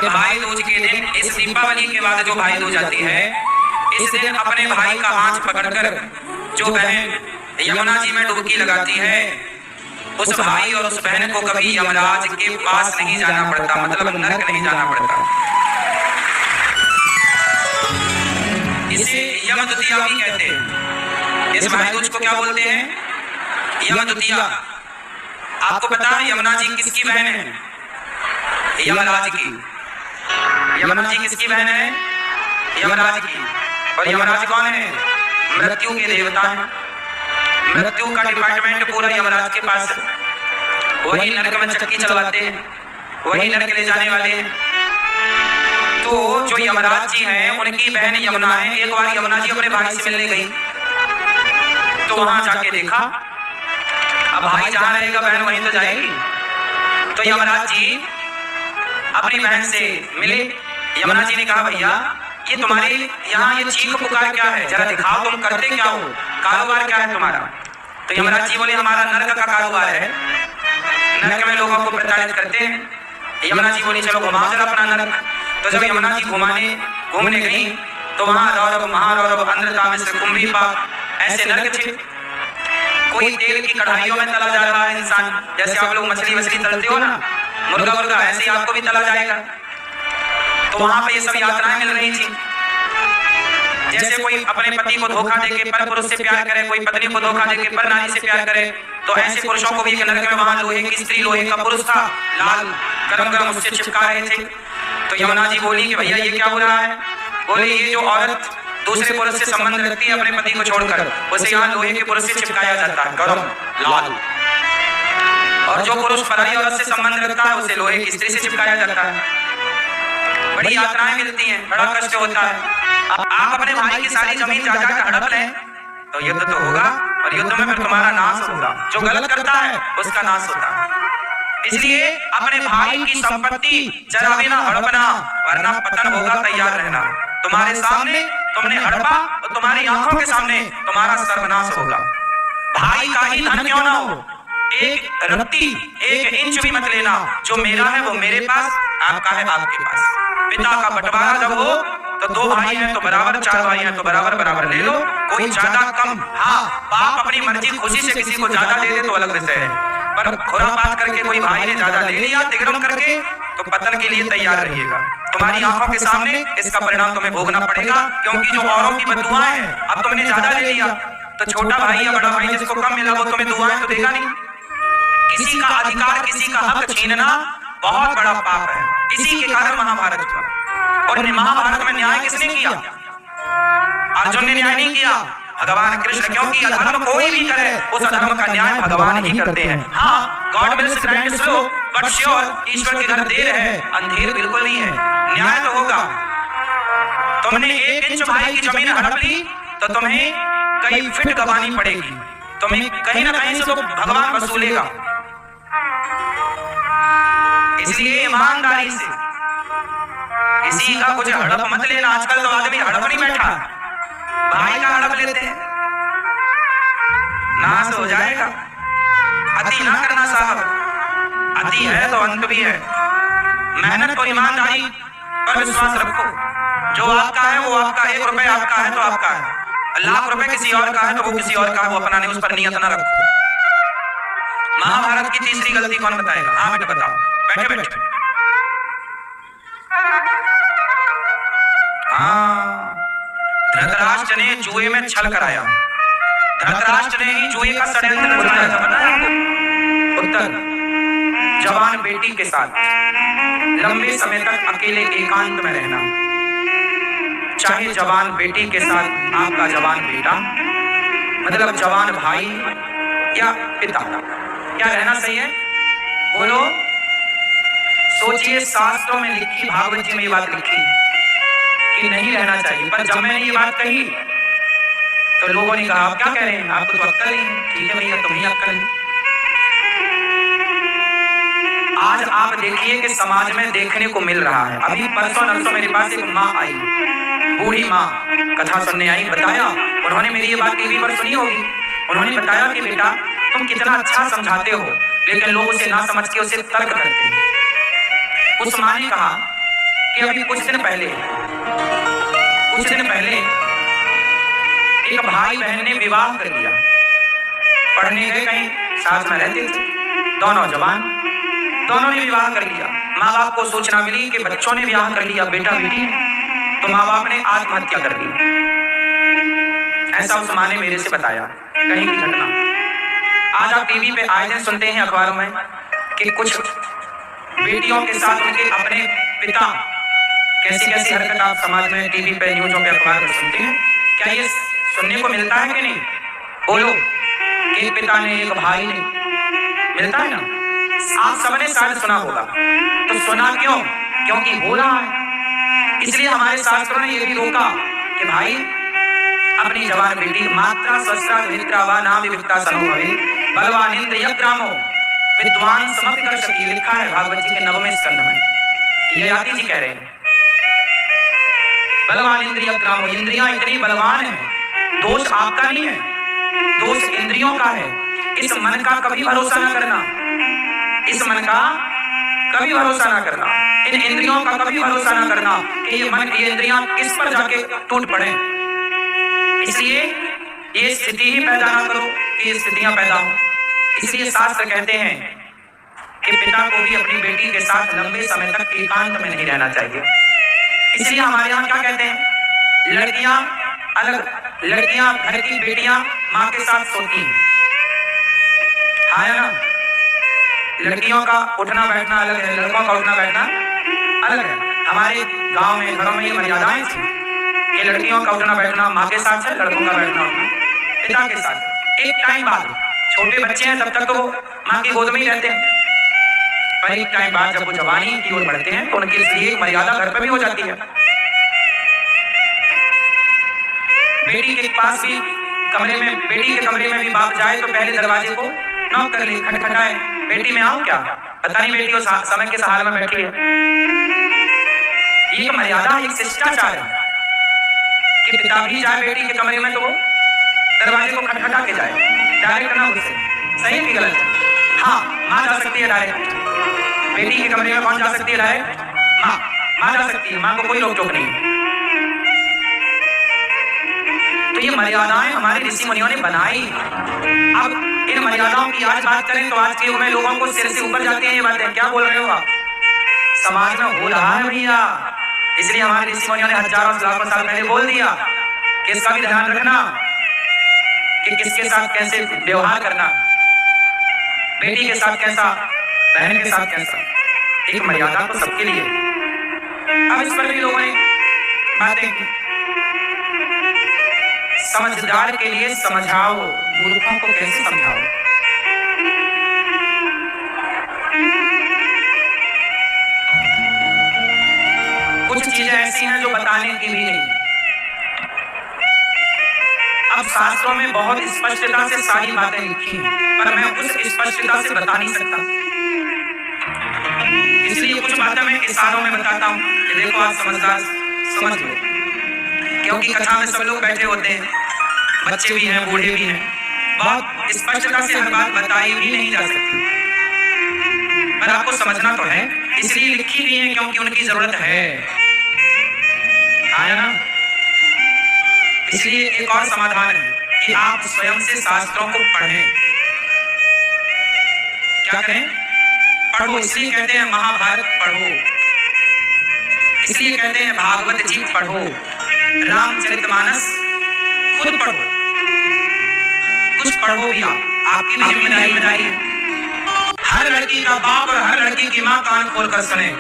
कि भाई दूज के दिन, इस दीपावली के बाद जो भाई दूज आती है, इस दिन अपने भाई का हाथ पकड़कर जो बहन यमुना जी में डुबकी लगाती है, उस भाई और उस बहन को कभी यमराज के पास नहीं जाना पड़ता, मतलब नरक नहीं जाना पड़ता। इसे यम द्वितीया भी कहते हैं। इस भाई दूज को क्या बोलते हैं? यम द्वितीया। आपको पता है यमुना जी किसकी बहन है? यमराज की। यमुना जी किसकी बहन है? यमराज की। और यमराज कौन है? मृत्यु के देवता हैं। मृत्यु का डिपार्टमेंट पूरा यमराज के पास है। वही नरक में चक्की चलवाते हैं, वही नरक ले जाने वाले हैं। तो जो यमराज जी हैं, उनकी बहन यमुना है। एक बार यमुना जी अपने भाई से मिलने गई, तो वहां जाके देखा अब भाई जहां रहेगा बहन वहीं तो जाएगी। तो यमराज जी अपनी बहन से मिले। यमुना जी ने कहा भैया ये तुम्हारे यहाँ ये चीख पुकार क्या है, जरा दिखाओ तुम करते क्या हो, कारोबार क्या है तुम्हारा? तो यमराज जी बोले हमारा नरक का कारोबार है, नरक में लोगों को प्रताड़ित करते हैं। यमुना जी बोली चलो घुमाओ जरा अपना नरक। तो जब यमुना जी घूमने गई तो वहां रौरव महारौरव अंधता में से कुंभीपाक ऐसे नरक थे। कोई तेल की कढ़ाइयों में तला जा रहा है इंसान, जैसे आप लोग मछली वछली तलते हो ना, मुर्गा, ऐसे ही आपको भी तला जाएगा। तो वहां पे ये सब यात्राएं मिल रही थी। जैसे कोई अपने पति को धोखा देके पर पुरुष से प्यार करे, कोई पत्नी को धोखा देके पर नारी से प्यार करे, तो ऐसे पुरुषों को भी एक नरक में वहां लोहे की स्त्री, लोहे का पुरुष था, लाल गरम उससे चिपका रहे थे। तो यमुना जी बोली कि भैया ये क्या हो रहा है? बोले ये जो औरत दूसरे पुरुष से संबंध रखती है अपने पति को छोड़कर, उसे यहाँ लोहे के पुरुष से चिपकाया जाता है, गरम लाल। और जो पुरुष पराई औरत से संबंध रखता है उसे लोहे की स्त्री से चिपकाया जाता है। बड़ी यात्राएं मिलती हैं, बड़ा कष्ट होता है। आप अपने भाई की सारी जमीन जा जाकर हड़प लें तो युद्ध तो होगा, और युद्ध में फिर तुम्हारा नाश होगा। जो गलत करता है उसका नाश होता है। इसलिए अपने भाई की संपत्ति जरा भी ना हड़पना, वरना पतन होगा, तैयार रहना। तुम्हारे सामने तुमने हड़पा तो तुम्हारी आंखों के सामने तुम्हारा सर्वनाश होगा। भाई का ही धन क्यों ना हो, एक रत्ती एक इंच भी मत लेना। जो मेरा है वो मेरे पास, आपका है आपके पास। पिता का बंटवारा जब हो तो दो भाई हैं तो बराबर, चार भाई हैं तो बराबर ले लो, कोई ज्यादा कम। हाँ, बाप अपनी मर्जी खुशी से किसी को ज्यादा दे दे तो अलग विषय है, पर खुरापात करके कोई भाई ने ज्यादा ले लिया तिगड़म करके तो पतन के लिए तैयार रहिएगा। तुम्हारी आंखों के सामने इसका परिणाम तुम्हें भोगना पड़ेगा, क्योंकि जो औरों की बददुआएं हैं, अब तुमने ज्यादा ले लिया तो छोटा भाई या बड़ा भाई जिसको कम मिला वो तुम्हें दुआएं तो देगा नहीं। किसी का अधिकार, किसी का हक छीनना बहुत बड़ा पाप है। इसी के कारण महाभारत हुआ। और महाभारत में न्याय किसने किया? अर्जुन ने न्याय नहीं किया, भगवान कृष्ण। क्योंकि अधर्म कोई भी करे उस अधर्म का न्याय भगवान ही करते हैं। हाँ, God wills grant slow but sure, ईश्वर के घर देर है, अंधेर बिल्कुल नहीं है। न्याय तो होगा। तुमने एक इंच भाई की जमीन हड़प ली तो तुम्हें कई फीट गंवानी पड़ेगी, तुम्हें कहीं ना कहीं से तो भगवान वसूलेगा। इसलिए ईमानदारी से किसी का कुछ हड़प मत लेना। आजकल तो आदमी हड़प नहीं बैठा, भाई का हड़प लेते हैं, नाश हो जाएगा। अति ना करना साहब, अति है तो अंत भी है। मेहनत और ईमानदारी पर विश्वास रखो। जो आपका है वो आपका, 1 रुपए आपका है तो आपका है, लाख रुपए किसी और का है तो वो किसी और का है, वो अपना नहीं, उस पर नियत ना रखो। महाभारत की तीसरी गलती कौन बताएगा? हाँ बेटा बताओ, बैठे बैठे। हाँ, धृतराष्ट्र ने जुए में छल कराया। धृतराष्ट्र ने ही जुए का षड्यंत्र रचाया था, पता है आपको? उत्तर, जवान बेटी के साथ लंबे समय तक अकेले एकांत में रहना। चाहे जवान बेटी के साथ आपका जवान बेटा, मतलब जवान भाई या पिता, क्या रहना सही है? बोलो, सोचिए। शास्त्रों में लिखी, भागवत जी में ये बात लिखी कि नहीं रहना चाहिए, पर जब मैंने ये बात कही तो लोगों ने कहा आप क्या कह रहे हैं, आपको तो अक्ल ही है। ठीक है भैया, तुम्हें अक्ल है। आज आप देखिए कि समाज में देखने को मिल रहा है। अभी परसों नरसों मेरे पास एक माँ आई, बूढ़ी माँ, कथा सुनने आई। बताया, उन्होंने मेरी ये बात टीवी पर सुनी होगी। उन्होंने बताया कि बेटा तुम कितना अच्छा समझाते हो, लेकिन लोग उसे ना समझ के उसे तर्क करते हैं। उस माँ ने कहा कि अभी कुछ दिन पहले एक भाई बहन ने विवाह कर लिया। पढ़ने गए कहीं, साथ में रहते थे, दोनों जवान, दोनों ने विवाह कर लिया। माँ बाप को सूचना मिली कि बच्चों ने विवाह कर लिया, बेटा बेटी, तो माँ बाप ने आत्महत्या कर ली। ऐसा उस माँ ने मेरे से बताया, कहीं की घटना। आज आप टीवी पे आए दिन सुनते हैं, अखबारों में, कि कुछ बेटियों के साथ उनके अपने पिता, कैसी कैसी हरकत आप समाज में टीवी पे, न्यूज़ों पे, अखबार में सुनते हैं। क्या ये सुनने को मिलता है कि नहीं? बोलो, कि एक पिता ने, एक भाई ने, मिलता है ना? आप सबने शायद सुना होगा। तो सुना क्यों? क्योंकि हो रहा है। इसलिए हमारे शास्त्रों ने यह भी रोका कि भाई अपनी जवान बेटी मात्रा स्वस्त्रा विवित्रा वा नाम विविक्ता सनो भवे बलवान इंद्र यग्रामो विद्वान समर्थ कर सकी, लिखा है भागवत जी के 9वें स्कंद में। ये आती जी कह रहे हैं, बलवान इंद्र यग्रामो, इंद्रियां इतनी बलवान है। दोष आपका नहीं है, दोष इंद्रियों का है। इस मन का कभी भरोसा ना करना, इस मन का कभी भरोसा ना करना, इन इंद्रियों का कभी भरोसा ना करना कि ये मन, ये इंद्रियां किस पर जाके टूट पड़े। इसलिए ये स्थिति ही पैदा ना करो कि ये स्थितियां पैदा हो। इसलिए शास्त्र कहते हैं कि पिता को भी अपनी बेटी के साथ लंबे समय तक एकांत में नहीं रहना चाहिए। इसलिए हमारे यहाँ क्या कहते हैं, लड़कियां अलग, लड़कियां घर की बेटियां माँ के साथ सोती हैं। हाँ ना, लड़कियों का उठना बैठना अलग है, लड़कों का उठना बैठना अलग है। हमारे गांव में, घरों में ये मर्यादाएं थी कि लड़कियों का उठना बैठना माँ के साथ है, लड़कों का बैठना उठना पिता के साथ। एक टाइम बाद, छोटे बच्चे हैं तब तक तो माँ की गोद में ही रहते हैं, पर एक टाइम बाद जब वो जवानी की ओर बढ़ते हैं तो उनके लिए मर्यादा घर पर भी हो जाती है। बेटी के पास भी कमरे में, बेटी के कमरे में भी बाप जाए तो पहले दरवाजे को नॉक कर ले, खटखटाए, बेटी मैं आऊं क्या? पता नहीं बेटी वो समय के सहारे में बैठी है। ये मर्यादा, एक शिष्टाचार है कि पिता भी जाए बेटी के कमरे में तो वो दरवाजे को खटखटा के जाए, डायरेक्ट ना घुसे। सही कि गलत? हाँ, माँ जा सकती है डायरेक्ट बेटी के कमरे में। कौन जा सकती है डायरेक्ट? माँ जा सकती है, माँ को कोई रोक टोक नहीं है। तो ये मर्यादाएं हमारे ऋषि मुनियों ने बनाई। अब इन मर्यादाओं की आज बात करें तो आज के युग में लोगों को सिर से ऊपर जाती हैं ये बातें। क्या बोल रहे हो आप? समाज में हो रहा है भैया। इसलिए हमारे ऋषि मुनियों ने हजारों लाखों साल पहले बोल दिया कि इसका भी ध्यान रखना कि किसके साथ कैसे व्यवहार करना, बेटी के साथ कैसा, बहन के साथ कैसा। एक मर्यादा तो सबके लिए। अब इस पर भी लोगों ने बातें की। समझदार के लिए समझाओ, मूर्खों को कैसे समझाओ? कुछ चीजें ऐसी हैं जो बताने की भी नहीं। अब शास्त्रों में बहुत स्पष्टता से सारी बातें लिखी हैं, पर मैं उस स्पष्टता से बता नहीं सकता। इसलिए कुछ बातें मैं इशारों में बताता हूँ कि देखो आप समझदार समझ लो, क्योंकि कथा में सब लोग बैठे होते हैं, बच्चे भी हैं, बूढ़े भी हैं। बहुत स्पष्टता से हर बात बताई भी नहीं जा सकती, पर आपको समझना तो है, इसलिए लिखी गई है क्योंकि उनकी जरूरत है। आया ना? इसलिए एक और समाधान है कि आप स्वयं से शास्त्रों को पढ़ें। क्या करें? पढ़ो। इसलिए कहते हैं महाभारत पढ़ो, इसलिए कहते हैं भागवत जी पढ़ो, रामचरितमानस खुद पढ़ो, कुछ पढ़ो भी आपकी भी जिम्मेदारी है। हर लड़की का बाप और हर लड़की की माँ कान खोलकर सुने।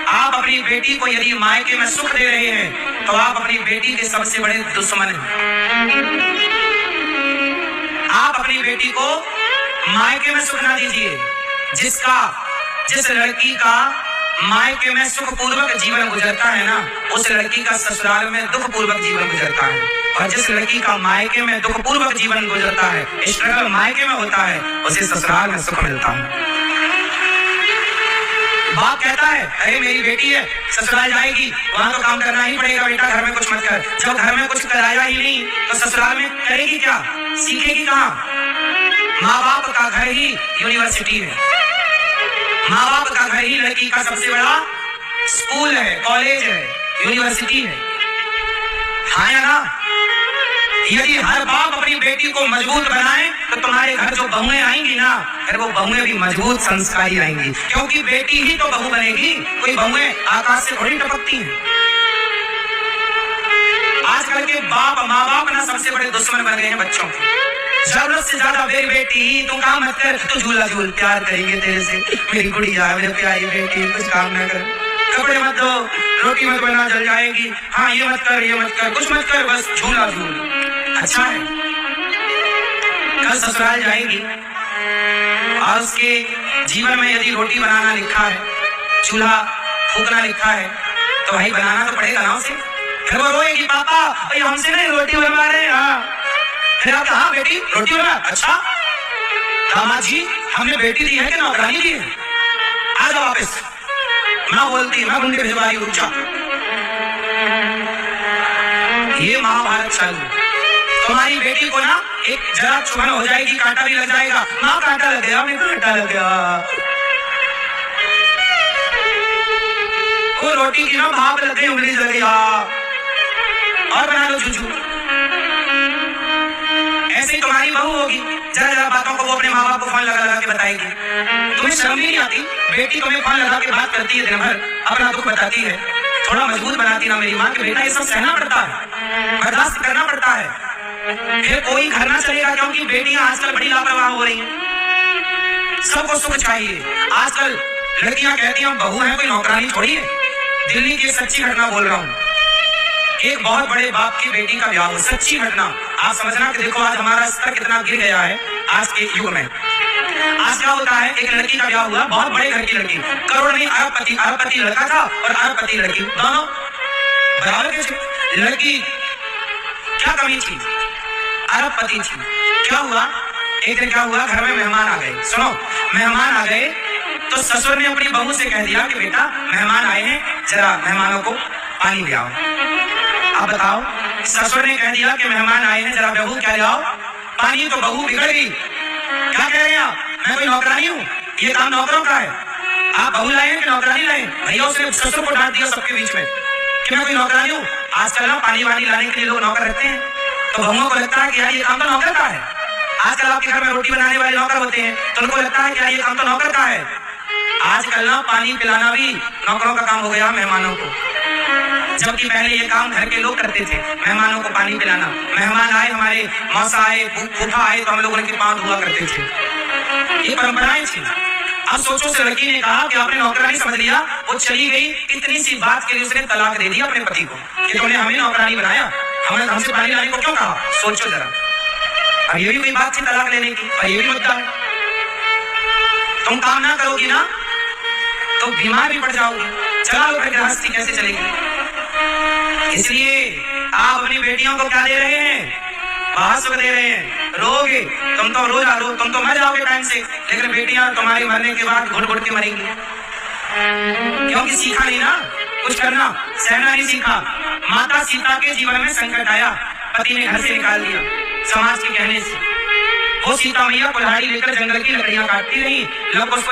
आप अपनी बेटी को यदि मायके में सुख दे रहे हैं तो आप अपनी बेटी के सबसे बड़े दुश्मन हैं। आप अपनी बेटी को मायके में सुख ना दीजिए। जिस लड़की का मायके में सुख पूर्वक जीवन गुजरता है ना, उस लड़की का ससुराल में दुख पूर्वक जीवन गुजरता है। और जिस लड़की का मायके में दुख पूर्वक जीवन गुजरता है, स्ट्रगल मायके में होता है, उसे ससुराल में सुख मिलता है। बाप कहता है अरे मेरी बेटी है, ससुराल जाएगी, वहां तो काम करना ही पड़ेगा बेटा, घर में कुछ मत कर। जब घर में कुछ कराया ही नहीं तो ससुराल में करेगी क्या, सीखेगी कहाँ? माँ बाप का घर ही यूनिवर्सिटी है, माँ बाप का घर ही लड़की का सबसे बड़ा स्कूल है, कॉलेज है, यूनिवर्सिटी है। हाँ या ना? यदि हर बाप अपनी बेटी को मजबूत बनाए तो तुम्हारे घर जो बहुएं आएंगी ना, फिर वो बहुएं भी मजबूत संस्कारी आएंगी, क्योंकि बेटी ही तो बहू बनेगी। कोई बहुएं आकाश से थोड़ी टपकती हैं। आजकल के माँ बाप ना सबसे बड़े दुश्मन बन गए हैं बच्चों के। जरूरत से ज्यादा मेरी बेटी तू काम मत कर, तू झूला झूल, प्यार करेंगे तेरे से, मेरी गुड़िया, मेरी प्यारी बेटी, कुछ काम न कर, कपड़े मत दो, रोटी मत बना, जल जाएगी, हाँ ये मत कर, ये मत कर, कुछ मत कर, बस झूला झूल। अच्छा है, कल ससुराल जाएगी और उसके जीवन में यदि रोटी बनाना लिखा है, चूल्हा फूकना लिखा है, तो भाई बनाना तो पड़ेगा ना उसे। फिर वो रोएगी, पापा भाई हमसे नहीं रोटी बनवा रहे हैं। हाँ, फिर आप कहा बेटी रोटी बना? अच्छा दामाद जी हमने बेटी दी है कि नौकरानी दी है? आ जाओ वापस। माँ बोलती मैं गुंडे भिजवा रही हूँ, ये महाभारत चालू। तुम्हारी बेटी को ना एक जरा चुभन हो जाएगी, कांटा भी लग जाएगा, माँ कांटा लग गया, मेरे कांटा लग गया, वो रोटी की ना भाप लग गई, उंगली लग गई, और बना लो चूचू। ऐसे ही तुम्हारी बहू होगी, जरा जरा बातों को वो अपने माँ बाप को फोन लगा लगा के बताएगी। तुम्हें शर्म नहीं आती? बेटी तुम्हें फोन लगा के बात करती है, दिन भर अपना दुख बताती है, थोड़ा मजबूत बनाती ना मेरी माँ कि बेटा ये सब सहना पड़ता है, बर्दाश्त करना पड़ता है। फिर कोई घर ना चलेगा, क्योंकि बेटियां आजकल बड़ी लापरवाह हो रही हैं। सबको सुख चाहिए। आजकल लड़कियां कहती हैं बहू है, कोई नौकरानी थोड़ी है। दिल्ली की सच्ची घटना बोल रहा हूँ, एक बहुत बड़े बाप की बेटी का ब्याह हुआ, सच्ची घटना। आप समझना कि देखो आज हमारा स्तर कितना गिर गया है आज के युग में। आज क्या होता है, एक लड़की का ब्याह हुआ, बहुत बड़े घर की लड़की, करोड़ नहीं अरबपति लड़का था और अरबपति लड़की, दोनों बराबर के थे। लड़की क्या कमी थी, अरबपति थी। क्या हुआ, एक दिन क्या हुआ, घर में मेहमान आ गए। सुनो, मेहमान आ गए तो ससुर ने अपनी बहू से कह दिया कि बेटा मेहमान आए हैं, जरा मेहमानों को पानी ले आओ। अब बताओ, ससुर ने कह दिया कि मेहमान आए हैं, जरा बहू क्या ले आओ पानी, तो बहू बिगड़ गई। क्या कह रहे हैं आप, मैं कोई नौकरानी हूँ, ये काम नौकरों का है, आप बहू लाए कि नौकरानी लाए? भैया उसने ससुर को डांट दिया सबके बीच में कि मैं कोई नौकरानी हूँ। आजकल ना पानी वानी लाने के लिए लोग नौकर रखते हैं, तो बहुओं को लगता है कि यार ये काम तो नौकर का है। आजकल आपके घर में रोटी बनाने वाले नौकर होते हैं, तो उनको लगता है कि यार ये काम तो नौकर का है। आजकल ना पानी पिलाना भी नौकरों का काम हो गया मेहमानों को, जबकि पहले ये काम घर के लोग करते थे, मेहमानों को पानी पिलाना। मेहमान आए, हमारे मौसा आए, फूफा आए, तो हम लोग उनके पांव धुआ करते थे, ये परंपराएं थी। अब सोचो, उस लड़की ने कहा कि आपने नौकरानी समझ लिया, वो चली गई, इतनी सी बात के लिए उसने तलाक दे दिया अपने पति को कि तुमने हमें नौकरानी बनाया, हमसे पानी लाने को क्यों कहा? सोचो जरा, और ये भी कोई बात थी तलाक लेने की, और ये भी मुद्दा है। तुम काम ना करोगी ना तो बीमार भी पड़ जाओगी। चला लो फिर गृहस्थी कैसे चलेगी? इसलिए आप अपनी बेटियों को क्या दे रहे हैं? बहुत सुख दे रहे हैं। रोगे तुम तो तुम तो मर जाओगे टाइम से, लेकिन बेटियां तुम्हारे मरने के बाद घुट घुट के मरेंगी, क्योंकि सीखा नहीं ना कुछ करना, सहना नहीं सीखा। माता सीता के जीवन में संकट आया, पति ने घर से निकाल दिया समाज के कहने से। वो सीता मैया कुल्हाड़ी लेकर जंगल की लकड़ियां काटती रही, लोग उसको